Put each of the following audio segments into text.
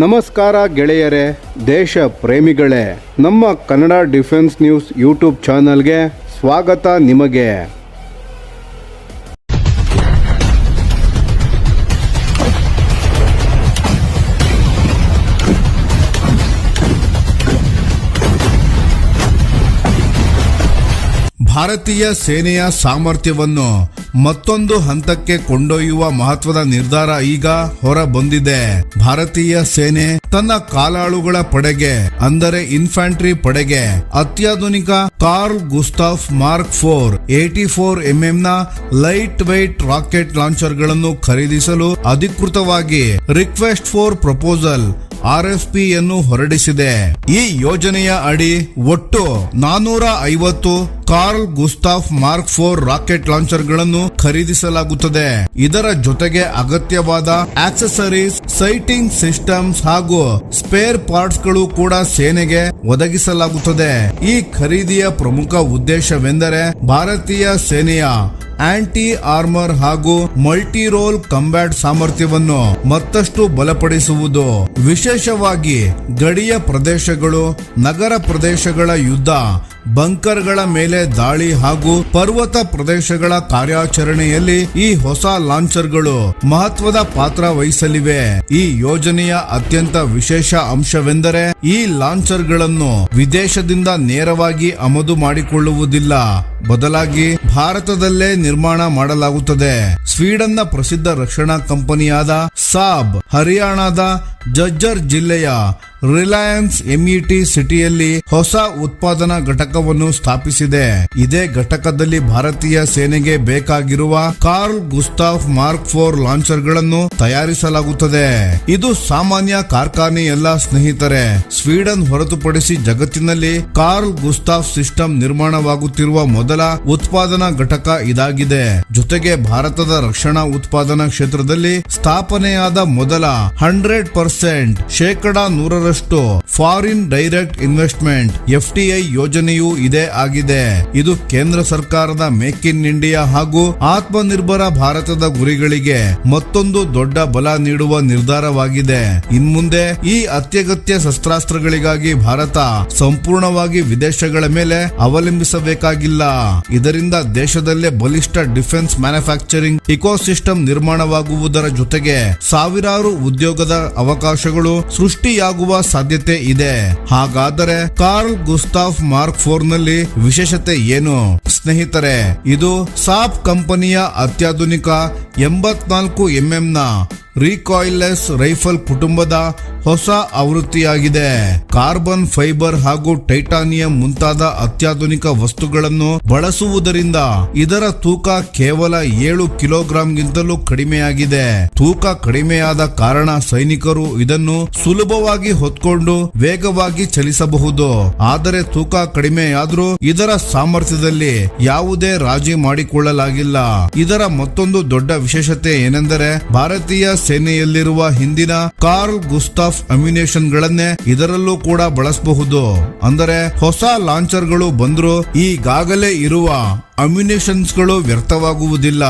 ನಮಸ್ಕಾರ ಗೆಳೆಯರೇ, ದೇಶ ಪ್ರೇಮಿಗಳೇ, ನಮ್ಮ ಕನ್ನಡ ಡಿಫೆನ್ಸ್ ನ್ಯೂಸ್ ಯೂಟ್ಯೂಬ್ ಚಾನಲ್ಗೆ ಸ್ವಾಗತ ನಿಮಗೆ. ಭಾರತೀಯ ಸೇನೆಯ ಸಾಮರ್ಥ್ಯವನ್ನು ಮತ್ತೊಂದು ಹಂತಕ್ಕೆ ಕೊಂಡೊಯ್ಯುವ ಮಹತ್ವದ ನಿರ್ಧಾರ ಈಗ ಹೊರ ಬಂದಿದೆ. ಭಾರತೀಯ ಸೇನೆ ತನ್ನ ಕಾಲಾಳುಗಳ ಪಡೆಗೆ ಅಂದರೆ ಇನ್ಫ್ಯಾಂಟ್ರಿ ಪಡೆಗೆ ಅತ್ಯಾಧುನಿಕ ಕಾರ್ಲ್ ಗುಸ್ತಾಫ್ ಮಾರ್ಕ್ 84 mm ನ ಲೈಟ್ ವೆಯ್ಟ್ ರಾಕೆಟ್ ಲಾಂಚರ್ ಗಳನ್ನು ಖರೀದಿಸಲು ಅಧಿಕೃತವಾಗಿ ರಿಕ್ವೆಸ್ಟ್ ಫಾರ್ ಪ್ರಪೋಸಲ್ RFP ಯನ್ನು ಹೊರಡಿಸಿದೆ. ಈ ಯೋಜನೆಯ ಅಡಿ ಒಟ್ಟು 450 Carl Gustaf Mark 4 rocket launcher ಗಳನ್ನು ಖರೀದಿಸಲಾಗುತ್ತದೆ. ಇದರ ಜೊತೆಗೆ ಅಗತ್ಯವಾದ ಆಕ್ಸೆಸರೀಸ್, ಸೈಟಿಂಗ್ ಸಿಸ್ಟಮ್ಸ್ ಹಾಗೂ ಸ್ಪೇರ್ ಪಾರ್ಟ್ಸ್ ಗಳು ಕೂಡ ಸೇನೆಗೆ ಒದಗಿಸಲಾಗುತ್ತದೆ. ಈ ಖರೀದಿಯ ಪ್ರಮುಖ ಉದ್ದೇಶವೆಂದರೆ ಭಾರತೀಯ ಸೇನೆಯ ಆಂಟಿ ಆರ್ಮರ್ ಹಾಗೂ ಮಲ್ಟಿ ರೋಲ್ ಕಂಬ್ಯಾಟ್ ಸಾಮರ್ಥ್ಯವನ್ನು ಮತ್ತಷ್ಟು ಬಲಪಡಿಸುವುದು. ವಿಶೇಷವಾಗಿ ಗಡಿಯ ಪ್ರದೇಶಗಳು, ನಗರ ಪ್ರದೇಶಗಳ ಯುದ್ಧ, ಬಂಕರ್ಗಳ ಮೇಲೆ ದಾಳಿ ಹಾಗೂ ಪರ್ವತ ಪ್ರದೇಶಗಳ ಕಾರ್ಯಾಚರಣೆಯಲ್ಲಿ ಈ ಹೊಸ ಲಾಂಚರ್ಗಳು ಮಹತ್ವದ ಪಾತ್ರ ವಹಿಸಲಿವೆ. ಈ ಯೋಜನೆಯ ಅತ್ಯಂತ ವಿಶೇಷ ಅಂಶವೆಂದರೆ ಈ ಲಾಂಚರ್ಗಳನ್ನು ವಿದೇಶದಿಂದ ನೇರವಾಗಿ ಆಮದು ಮಾಡಿಕೊಳ್ಳುವುದಿಲ್ಲ, ಬದಲಾಗಿ ಭಾರತದಲ್ಲೇ ನಿರ್ಮಾಣ ಮಾಡಲಾಗುತ್ತದೆ. ಸ್ವೀಡನ್ನ ಪ್ರಸಿದ್ಧ ರಕ್ಷಣಾ ಕಂಪನಿಯಾದ ಸಾಬ್ ಹರಿಯಾಣದ ಜಜ್ಜರ್ ಜಿಲ್ಲೆಯ ರಿಲಯನ್ಸ್ MET ಸಿಟಿಯಲ್ಲಿ ಹೊಸ ಉತ್ಪಾದನಾ ಘಟಕವನ್ನು ಸ್ಥಾಪಿಸಿದೆ. ಇದೇ ಘಟಕದಲ್ಲಿ ಭಾರತೀಯ ಸೇನೆಗೆ ಬೇಕಾಗಿರುವ ಕಾರ್ಲ್ ಗುಸ್ತಾಫ್ ಮಾರ್ಕ್ 4 ಲಾಂಚರ್ ಗಳನ್ನು ತಯಾರಿಸಲಾಗುತ್ತದೆ. ಇದು ಸಾಮಾನ್ಯ ಕಾರ್ಖಾನೆಯಲ್ಲ ಸ್ನೇಹಿತರೆ. ಸ್ವೀಡನ್ ಹೊರತುಪಡಿಸಿ ಜಗತ್ತಿನಲ್ಲಿ ಕಾರ್ಲ್ ಗುಸ್ತಾಫ್ ಸಿಸ್ಟಮ್ ನಿರ್ಮಾಣವಾಗುತ್ತಿರುವ ಮೊದಲ ಉತ್ಪಾದನಾ ಘಟಕ ಇದಾಗಿದೆ. ಜೊತೆಗೆ ಭಾರತದ ರಕ್ಷಣಾ ಉತ್ಪಾದನಾ ಕ್ಷೇತ್ರದಲ್ಲಿ ಸ್ಥಾಪನೆಯಾದ ಮೊದಲ 100% ಶೇಕಡಾ 100ರಷ್ಟು ಫಾರಿನ್ ಡೈರೆಕ್ಟ್ ಇನ್ವೆಸ್ಟ್ಮೆಂಟ್ FDI ಯೋಜನೆಯೂ ಇದೇ ಆಗಿದೆ. ಇದು ಕೇಂದ್ರ ಸರ್ಕಾರದ ಮೇಕ್ ಇನ್ ಇಂಡಿಯಾ ಹಾಗೂ ಆತ್ಮನಿರ್ಭರ ಭಾರತದ ಗುರಿಗಳಿಗೆ ಮತ್ತೊಂದು ದೊಡ್ಡ ಬಲ ನೀಡುವ ನಿರ್ಧಾರವಾಗಿದೆ. ಇನ್ಮುಂದೆ ಈ ಅತ್ಯಗತ್ಯ ಶಸ್ತ್ರಾಸ್ತ್ರಗಳಿಗಾಗಿ ಭಾರತ ಸಂಪೂರ್ಣವಾಗಿ ವಿದೇಶಗಳ ಮೇಲೆ ಅವಲಂಬಿಸಬೇಕಾಗಿಲ್ಲ. ಇದರಿಂದ ದೇಶದಲ್ಲೇ ಬಲಿಷ್ಠ ಡಿಫೆನ್ಸ್ ಮ್ಯಾನುಫ್ಯಾಕ್ಚರಿಂಗ್ ಇಕೋಸಿಸ್ಟಮ್ ನಿರ್ಮಾಣವಾಗುವುದರ ಜೊತೆಗೆ ಸಾವಿರಾರು ಉದ್ಯೋಗದ ಅವಕಾಶಗಳು ಸೃಷ್ಟಿಯಾಗುವ ಸಾಧ್ಯತೆ ಇದೆ. ಹಾಗಾದರೆ ಕಾರ್ಲ್ ಗುಸ್ತಾಫ್ ಮಾರ್ಕ್ 4 ನಲ್ಲಿ ವಿಶೇಷತೆ ಏನು ಸ್ನೇಹಿತರೆ? ಇದು ಸಾಬ್ ಕಂಪನಿಯ ಅತ್ಯಾಧುನಿಕ 84 mm ನ ರಿಕಾಯಿಲ್ಲೆಸ್ ರೈಫಲ್ ಕುಟುಂಬದ ಹೊಸ ಆವೃತ್ತಿಯಾಗಿದೆ. ಕಾರ್ಬನ್ ಫೈಬರ್ ಹಾಗೂ ಟೈಟಾನಿಯಂ ಮುಂತಾದ ಅತ್ಯಾಧುನಿಕ ವಸ್ತುಗಳನ್ನು ಬಳಸುವುದರಿಂದ ಇದರ ತೂಕ ಕೇವಲ 7 ಕಿಲೋಗ್ರಾಂಗಿಂತಲೂ ಕಡಿಮೆಯಾಗಿದೆ. ತೂಕ ಕಡಿಮೆಯಾದ ಕಾರಣ ಸೈನಿಕರು ಇದನ್ನು ಸುಲಭವಾಗಿ ಹೊತ್ಕೊಂಡು ವೇಗವಾಗಿ ಚಲಿಸಬಹುದು. ಆದರೆ ತೂಕ ಕಡಿಮೆಯಾದ್ರೂ ಇದರ ಸಾಮರ್ಥ್ಯದಲ್ಲಿ ಯಾವುದೇ ರಾಜಿ ಮಾಡಿಕೊಳ್ಳಲಾಗಿಲ್ಲ. ಇದರ ಮತ್ತೊಂದು ದೊಡ್ಡ ವಿಶೇಷತೆ ಏನೆಂದರೆ ಭಾರತೀಯ ಸೇನೆಯಲ್ಲಿರುವ ಹಿಂದಿನ ಕಾರ್ಲ್ ಗುಸ್ತಾಫ್ ಅಮ್ಯುನೇಷನ್ ಗಳನ್ನೇ ಇದರಲ್ಲೂ ಕೂಡ ಬಳಸಬಹುದು. ಅಂದರೆ ಹೊಸ ಲಾಂಚರ್ ಗಳು ಬಂದರೂ ಈಗಾಗಲೇ ಇರುವ ಅಮ್ಯುನೇಷನ್ಸ್ ಗಳು ವ್ಯರ್ಥವಾಗುವುದಿಲ್ಲ.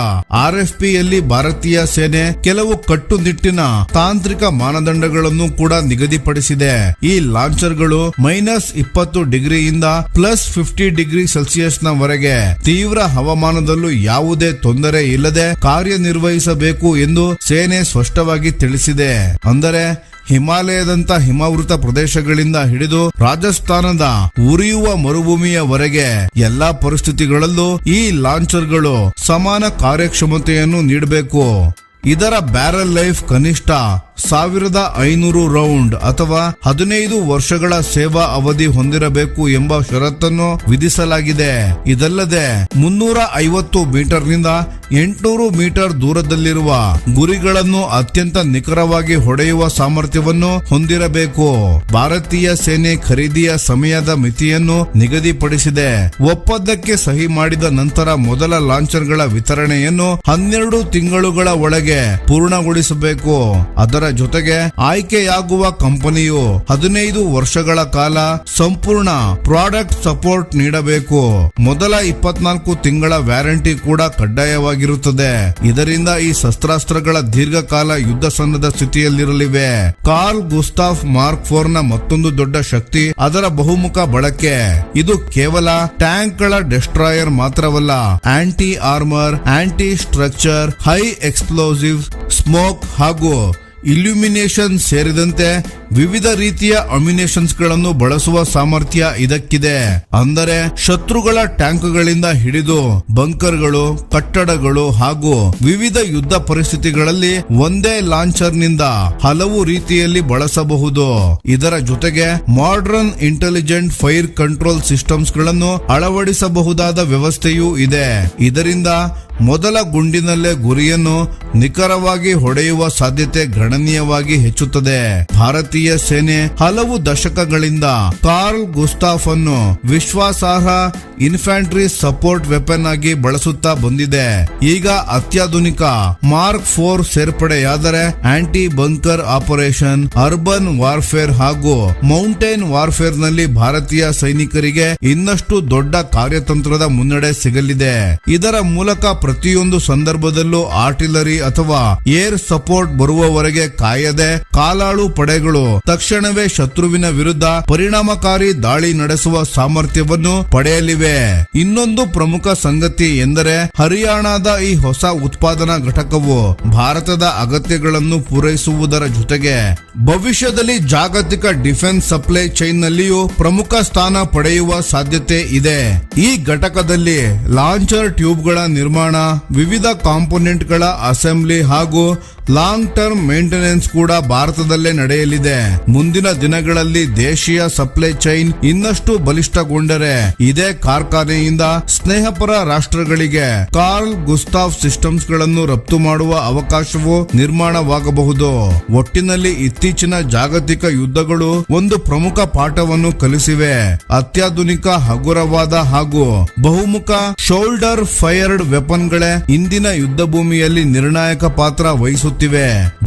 RFP ಯಲ್ಲಿ ಭಾರತೀಯ ಸೇನೆ ಕೆಲವು ಕಟ್ಟುನಿಟ್ಟಿನ ತಾಂತ್ರಿಕ ಮಾನದಂಡಗಳನ್ನು ಕೂಡ ನಿಗದಿಪಡಿಸಿದೆ. ಈ ಲಾಂಚರ್ ಗಳು -20 ಡಿಗ್ರಿಯಿಂದ +50 ಡಿಗ್ರಿ ಸೆಲ್ಸಿಯಸ್ ನ ವರೆಗೆ ತೀವ್ರ ಹವಾಮಾನದಲ್ಲೂ ಯಾವುದೇ ತೊಂದರೆ ಇಲ್ಲದೆ ಕಾರ್ಯನಿರ್ವಹಿಸಬೇಕು ಎಂದು ಸೇನೆ ಸ್ಪಷ್ಟವಾಗಿ ತಿಳಿಸಿದೆ. ಅಂದರೆ ಹಿಮಾಲಯದಂತ ಹಿಮಾವೃತ ಪ್ರದೇಶಗಳಿಂದ ಹಿಡಿದು ರಾಜಸ್ಥಾನದ ಉರಿಯುವ ಮರುಭೂಮಿಯವರೆಗೆ ಎಲ್ಲಾ ಪರಿಸ್ಥಿತಿಗಳಲ್ಲೂ ಈ ಲಾಂಚರ್ಗಳು ಸಮಾನ ಕಾರ್ಯಕ್ಷಮತೆಯನ್ನು ನೀಡಬೇಕು. ಇದರ ಬ್ಯಾರಲ್ ಲೈಫ್ ಕನಿಷ್ಠ 1500 ರೌಂಡ್ ಅಥವಾ 15 ವರ್ಷಗಳ ಸೇವಾ ಅವಧಿ ಹೊಂದಿರಬೇಕು ಎಂಬ ಷರತ್ತನ್ನು ವಿಧಿಸಲಾಗಿದೆ. ಇದಲ್ಲದೆ 350 ಮೀಟರ್ನಿಂದ 800 ಮೀಟರ್ ದೂರದಲ್ಲಿರುವ ಗುರಿಗಳನ್ನು ಅತ್ಯಂತ ನಿಖರವಾಗಿ ಹೊಡೆಯುವ ಸಾಮರ್ಥ್ಯವನ್ನು ಹೊಂದಿರಬೇಕು. ಭಾರತೀಯ ಸೇನೆ ಖರೀದಿಯ ಸಮಯದ ಮಿತಿಯನ್ನು ನಿಗದಿಪಡಿಸಿದೆ. ಒಪ್ಪಂದಕ್ಕೆ ಸಹಿ ಮಾಡಿದ ನಂತರ ಮೊದಲ ಲಾಂಚರ್ಗಳ ವಿತರಣೆಯನ್ನು 12 ತಿಂಗಳುಗಳ ಒಳಗೆ ಪೂರ್ಣಗೊಳಿಸಬೇಕು. ಅದರ ಇದರ ಜೊತೆಗೆ ಆಯ್ಕೆಯಾಗುವ ಕಂಪನಿಯು 15 ವರ್ಷಗಳ ಕಾಲ ಸಂಪೂರ್ಣ ಪ್ರಾಡಕ್ಟ್ ಸಪೋರ್ಟ್ ನೀಡಬೇಕು. ಮೊದಲ 24 ತಿಂಗಳ ವ್ಯಾರಂಟಿ ಕೂಡ ಕಡ್ಡಾಯವಾಗಿರುತ್ತದೆ. ಇದರಿಂದ ಈ ಶಸ್ತ್ರಾಸ್ತ್ರಗಳ ದೀರ್ಘಕಾಲ ಯುದ್ಧ ಸನ್ನದ್ಧ ಸ್ಥಿತಿಯಲ್ಲಿರಲಿವೆ. ಕಾರ್ಲ್ ಗುಸ್ತಾಫ್ ಮಾರ್ಕ್ 4 ನ ಮತ್ತೊಂದು ದೊಡ್ಡ ಶಕ್ತಿ ಅದರ ಬಹುಮುಖ ಬಳಕೆ. ಇದು ಕೇವಲ ಟ್ಯಾಂಕ್ ಗಳ ಡೆಸ್ಟ್ರಾಯರ್ ಮಾತ್ರವಲ್ಲ, anti armour, anti structure, high explosive, smoke ಹಾಗೂ ಇಲ್ಯುಮಿನೇಷನ್ ಸೇರಿದಂತೆ ವಿವಿಧ ರೀತಿಯ ಅಮ್ಯುನೇಷನ್ಸ್ ಗಳನ್ನು ಬಳಸುವ ಸಾಮರ್ಥ್ಯ ಇದಕ್ಕಿದೆ. ಅಂದರೆ ಶತ್ರುಗಳ ಟ್ಯಾಂಕ್ಗಳಿಂದ ಹಿಡಿದು ಬಂಕರ್ಗಳು, ಕಟ್ಟಡಗಳು ಹಾಗೂ ವಿವಿಧ ಯುದ್ಧ ಪರಿಸ್ಥಿತಿಗಳಲ್ಲಿ ಒಂದೇ ಲಾಂಚರ್ ನಿಂದ ಹಲವು ರೀತಿಯಲ್ಲಿ ಬಳಸಬಹುದು. ಇದರ ಜೊತೆಗೆ modern intelligent fire control systems ಗಳನ್ನು ಅಳವಡಿಸಬಹುದಾದ ವ್ಯವಸ್ಥೆಯೂ ಇದೆ. ಇದರಿಂದ ಮೊದಲ ಗುಂಡಿನಲ್ಲೇ ಗುರಿಯನ್ನು ನಿಖರವಾಗಿ ಹೊಡೆಯುವ ಸಾಧ್ಯತೆ ಗಣನೀಯವಾಗಿ ಹೆಚ್ಚುತ್ತದೆ. ಭಾರತೀಯ ಸೇನೆ ಹಲವು ದಶಕಗಳಿಂದ ಕಾರ್ಲ್ ಗುಸ್ತಾಫ್ ಅನ್ನು ವಿಶ್ವಾಸಾರ್ಹ ಇನ್ಫ್ಯಾಂಟ್ರಿ ಸಪೋರ್ಟ್ ವೆಪನ್ ಆಗಿ ಬಳಸುತ್ತಾ ಬಂದಿದೆ. ಈಗ ಅತ್ಯಾಧುನಿಕ ಮಾರ್ಕ್ 4 ಸೇರ್ಪಡೆಯಾದರೆ anti bunker operation, urban warfare ಹಾಗೂ ಮೌಂಟೇನ್ ವಾರ್ಫೇರ್ ನಲ್ಲಿ ಭಾರತೀಯ ಸೈನಿಕರಿಗೆ ಇನ್ನಷ್ಟು ದೊಡ್ಡ ಕಾರ್ಯತಂತ್ರದ ಮುನ್ನಡೆ ಸಿಗಲಿದೆ. ಇದರ ಮೂಲಕ ಪ್ರತಿಯೊಂದು ಸಂದರ್ಭದಲ್ಲೂ ಆರ್ಟಿಲರಿ ಅಥವಾ ಏರ್ ಸಪೋರ್ಟ್ ಬರುವವರೆಗೆ ಕಾಯದೆ ಕಾಲಾಳು ಪಡೆಗಳು ತಕ್ಷಣವೇ ಶತ್ರುವಿನ ವಿರುದ್ಧ ಪರಿಣಾಮಕಾರಿ ದಾಳಿ ನಡೆಸುವ ಸಾಮರ್ಥ್ಯವನ್ನು ಪಡೆಯಲಿವೆ. ಇನ್ನೊಂದು ಪ್ರಮುಖ ಸಂಗತಿ ಎಂದರೆ ಹರಿಯಾಣದ ಈ ಹೊಸ ಉತ್ಪಾದನಾ ಘಟಕವು ಭಾರತದ ಅಗತ್ಯಗಳನ್ನು ಪೂರೈಸುವುದರ ಜೊತೆಗೆ ಭವಿಷ್ಯದಲ್ಲಿ ಜಾಗತಿಕ ಡಿಫೆನ್ಸ್ ಸಪ್ಲೈ ಚೈನ್ ನಲ್ಲಿಯೂ ಪ್ರಮುಖ ಸ್ಥಾನ ಪಡೆಯುವ ಸಾಧ್ಯತೆ ಇದೆ. ಈ ಘಟಕದಲ್ಲಿ ಲಾಂಚರ್ ಟ್ಯೂಬ್ಗಳ ನಿರ್ಮಾಣ, ವಿವಿಧ ಕಾಂಪೋನೆಂಟ್ ಗಳ ಅಸೆಂಬ್ಲಿ ಹಾಗೂ ಲಾಂಗ್ ಟರ್ಮ್ ಮೇಂಟೆನೆನ್ಸ್ ಕೂಡ ಭಾರತದಲ್ಲೇ ನಡೆಯಲಿದೆ. ಮುಂದಿನ ದಿನಗಳಲ್ಲಿ ದೇಶೀಯ ಸಪ್ಲೈ ಚೈನ್ ಇನ್ನಷ್ಟು ಬಲಿಷ್ಠಗೊಂಡರೆ ಇದೇ ಕಾರ್ಖಾನೆಯಿಂದ ಸ್ನೇಹಪರ ರಾಷ್ಟ್ರಗಳಿಗೆ ಕಾರ್ಲ್ ಗುಸ್ತಾಫ್ ಸಿಸ್ಟಮ್ಸ್ ಗಳನ್ನು ರಫ್ತು ಮಾಡುವ ಅವಕಾಶವೂ ನಿರ್ಮಾಣವಾಗಬಹುದು. ಒಟ್ಟಿನಲ್ಲಿ ಇತ್ತೀಚಿನ ಜಾಗತಿಕ ಯುದ್ಧಗಳು ಒಂದು ಪ್ರಮುಖ ಪಾಠವನ್ನು ಕಲಿಸಿವೆ. ಅತ್ಯಾಧುನಿಕ ಹಗುರವಾದ ಹಾಗೂ ಬಹುಮುಖ ಶೋಲ್ಡರ್ ಫೈರ್ಡ್ ವೆಪನ್ ಗಳೇ ಇಂದಿನ ಯುದ್ಧ ಭೂಮಿಯಲ್ಲಿ ನಿರ್ಣಾಯಕ ಪಾತ್ರ ವಹಿಸುತ್ತಿವೆ.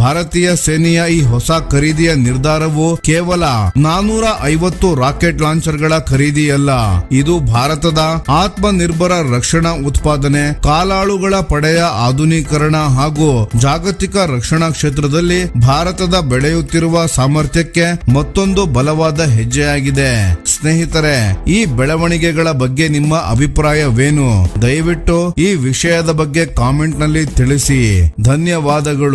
ಭಾರತೀಯ ಸೇನೆಯ ಈ ಹೊಸ ಖರೀದಿಯ ನಿರ್ಧಾರವು ಕೇವಲ 450 ರಾಕೆಟ್ ಲಾಂಚರ್ ಗಳ ಖರೀದಿಯಲ್ಲ. ಇದು ಭಾರತದ ಆತ್ಮನಿರ್ಭರ ರಕ್ಷಣಾ ಉತ್ಪಾದನೆ, ಕಾಲಾಳುಗಳ ಪಡೆಯ ಆಧುನೀಕರಣ ಹಾಗೂ ಜಾಗತಿಕ ರಕ್ಷಣಾ ಕ್ಷೇತ್ರದಲ್ಲಿ ಭಾರತದ ಬೆಳೆಯುತ್ತಿರುವ ಸಾಮರ್ಥ್ಯಕ್ಕೆ ಮತ್ತೊಂದು ಬಲವಾದ ಹೆಜ್ಜೆಯಾಗಿದೆ. ಸ್ನೇಹಿತರೆ, ಈ ಬೆಳವಣಿಗೆಗಳ ಬಗ್ಗೆ ನಿಮ್ಮ ಅಭಿಪ್ರಾಯವೇನು? ದಯವಿಟ್ಟು ಈ ವಿಷಯದ ಬಗ್ಗೆ ಕಾಮೆಂಟ್ ನಲ್ಲಿ ತಿಳಿಸಿ. ಧನ್ಯವಾದಗಳು.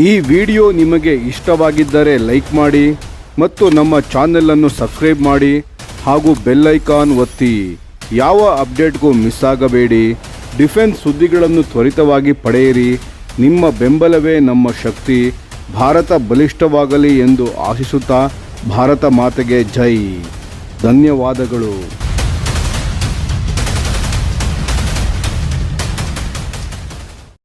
ಈ ವಿಡಿಯೋ ನಿಮಗೆ ಇಷ್ಟವಾಗಿದ್ದರೆ ಲೈಕ್ ಮಾಡಿ ಮತ್ತು ನಮ್ಮ ಚಾನೆಲ್ ಅನ್ನು ಸಬ್ಸ್ಕ್ರೈಬ್ ಮಾಡಿ ಹಾಗೂ ಬೆಲ್ ಐಕಾನ್ ಒತ್ತಿ. ಯಾವ ಅಪ್ಡೇಟ್ಗೂ ಮಿಸ್ ಆಗಬೇಡಿ. ಡಿಫೆನ್ಸ್ ಸುದ್ದಿಗಳನ್ನು ತ್ವರಿತವಾಗಿ ಪಡೆಯಿರಿ. ನಿಮ್ಮ ಬೆಂಬಲವೇ ನಮ್ಮ ಶಕ್ತಿ. ಭಾರತ ಬಲಿಷ್ಠವಾಗಲಿ ಎಂದು ಆಶಿಸುತ್ತಾ ಭಾರತ ಮಾತೆಗೆ ಜೈ. ಧನ್ಯವಾದಗಳು.